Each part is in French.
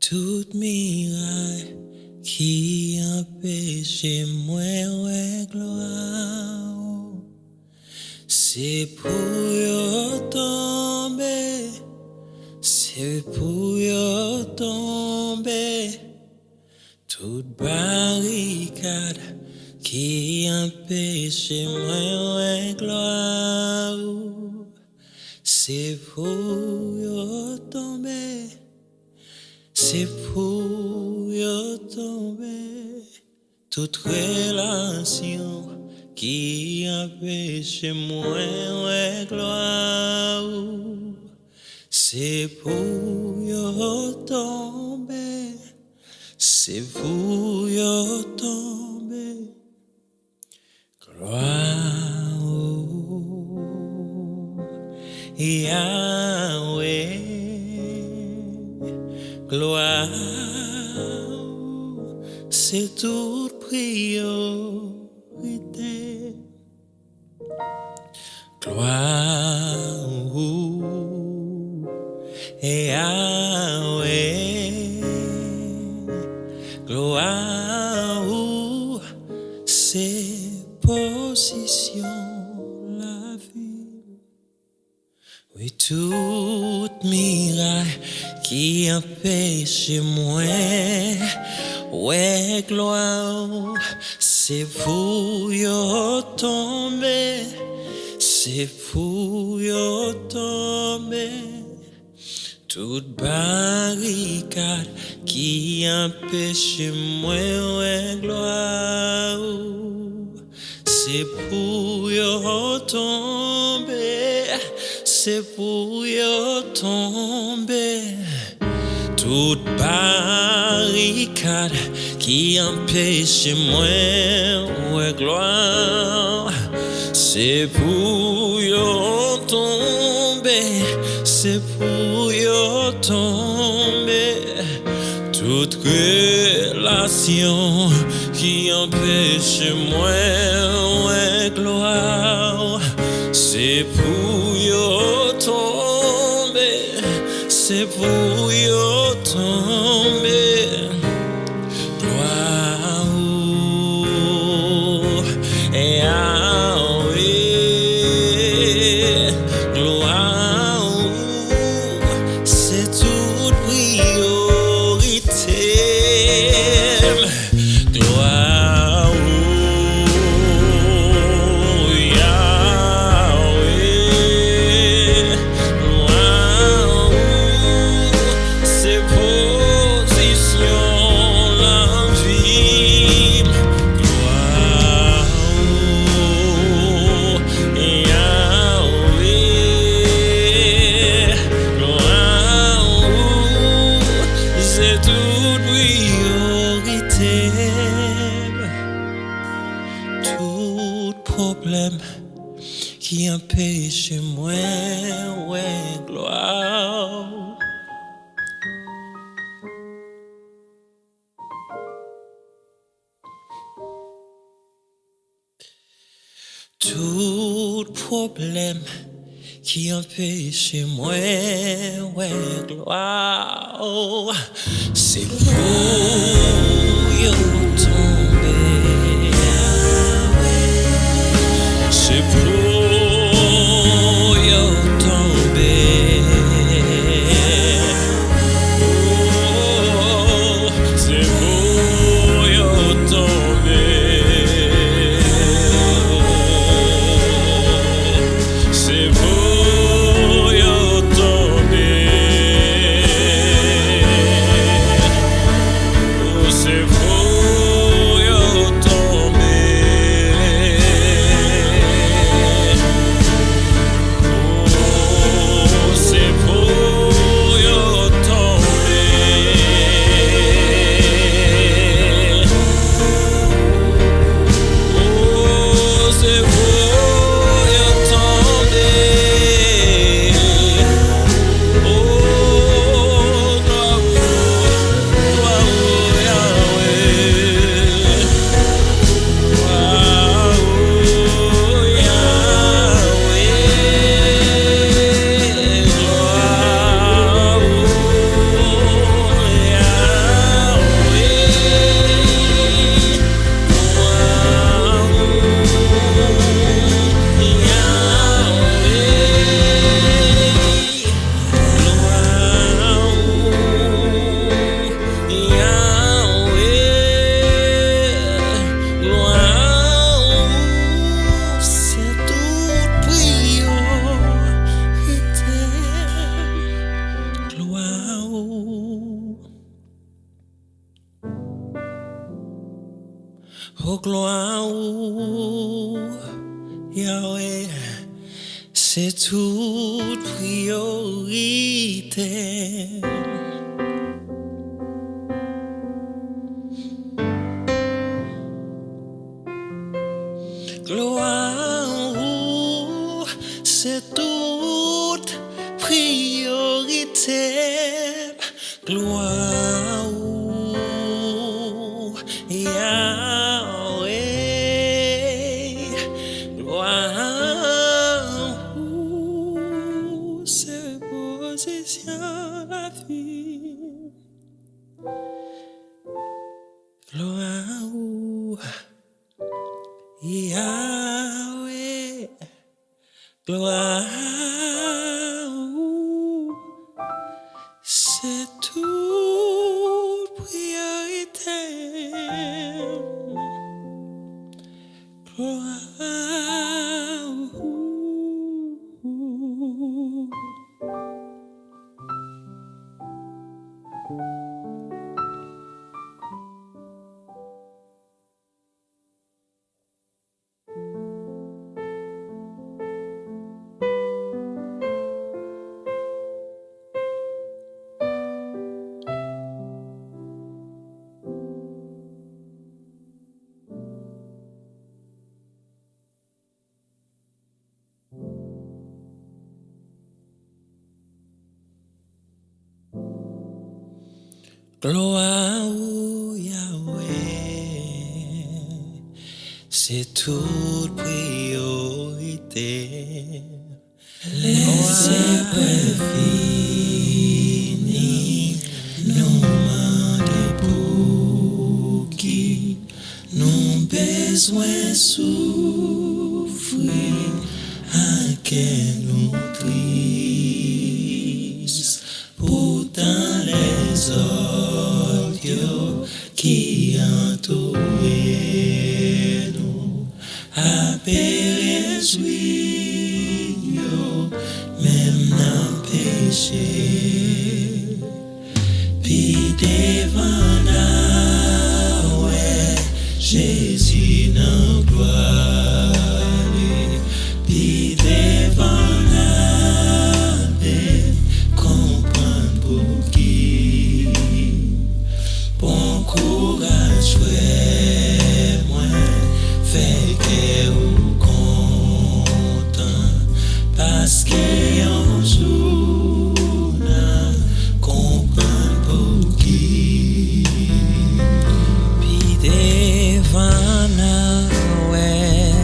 Toute miraille qui empêche moi ouais gloire, c'est pour yo tomber, c'est pour yo tomber. Toute barricade qui empêche moi ouais gloire, c'est pour yo tomber. C'est pour yo tomber. Toute relation qui empêche moi ouais gloire, c'est pour yo tomber. C'est pour yo tomber. Gloire Yahweh. Gloire, c'est toute priorité. Gloire, Yahweh. Gloire, c'est position la vie. Oui, toute miraille qui empêche moi, ouais gloire, c'est pour yo tomber, c'est pour yo tomber. Toute barricade qui empêche moi, ouais gloire, c'est pour yo tomber, c'est pour yo tomber. Toute barricade qui empêche moi, ouais gloire, c'est pour yo tomber, c'est pour yo tomber. Toute relation qui empêche moi, ouais gloire, c'est pour yo tomber, c'est pour yo tomber. Gloire Yahweh. Gloire, c'est toute priorité. Gloire Yahweh. Gloire, c'est position la vie. Gloire Yahweh. Gloire, c'est toute priorité. Tout problème qui empêche moi, ouais gloire. Tout problème qui empêche moi, ouais gloire, c'est pour yo tomber, c'est pour yo tomber, oh, c'est pour yo tomber, c'est pour yo tomber, oh, c'est Oh, gloire, Yahweh, c'est toute priorité. Gloire, c'est toute priorité. Gloire, Yahweh. Gloire, c'est position la vie. Gloire, Yahweh, gloire, c'est toute priorité. Gloire. Gloire au Yahweh, c'est toute priorité. Les épreuves finies, nous demandons pour qui nous besoin souffrir, à quel nous triste. Pourtant les autres qui entourent nous appellent même dans le péché. Puis devant nous, ouais, Jésus dans la gloire. Puis devant nous, comprendre pour qui. Bon courage, frère, moi, fait que vous content. Parce qu'un jour, nous comprenons pour qui. Puis devant nous, ouais,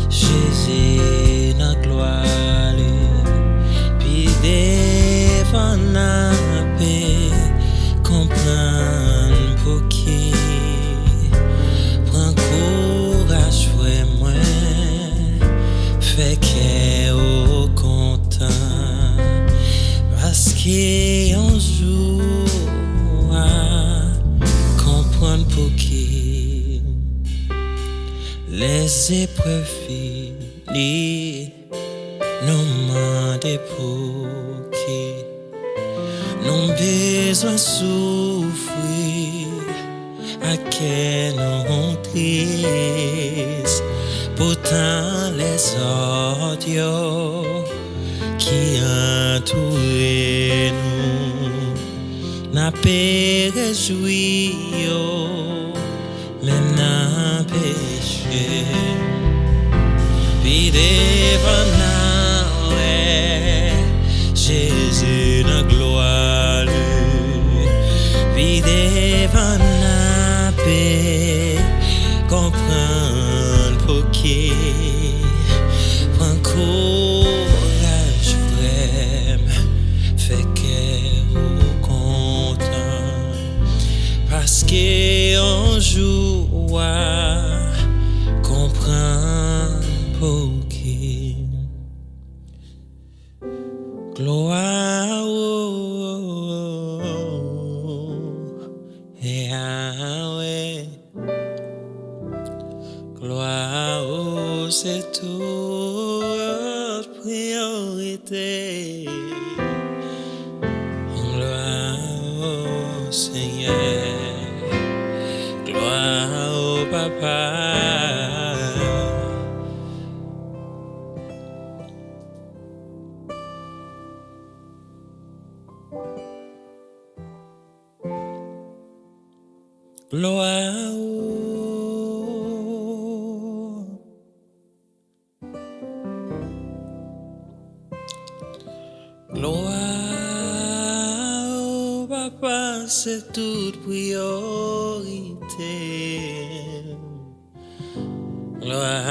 Jésus dans la gloire. Puis devant nous, comprendre pour qui. Prends courage, frère, moi, fait que au content. Parce qu'un jour, comprendre pour qui. Les épreuves finies, nous demandons pour qui. Nous besoin souffrir, à quel nous triste. Pourtant les autres qui entourent nous n'a pas réjoui, même n'a péché. Puis devant nous, ouais, Jésus dans la gloire. Puis devant nous, comprendre pour qui. Prends courage, frère, fait que vous content. Parce qu'un jour, comprendre pour qui. Gloire au Yahweh, gloire au, c'est toute priorité. Gloire au Seigneur, gloire au Papa. Glwa, Glwa, papa, c'est toute priorité. Glwa,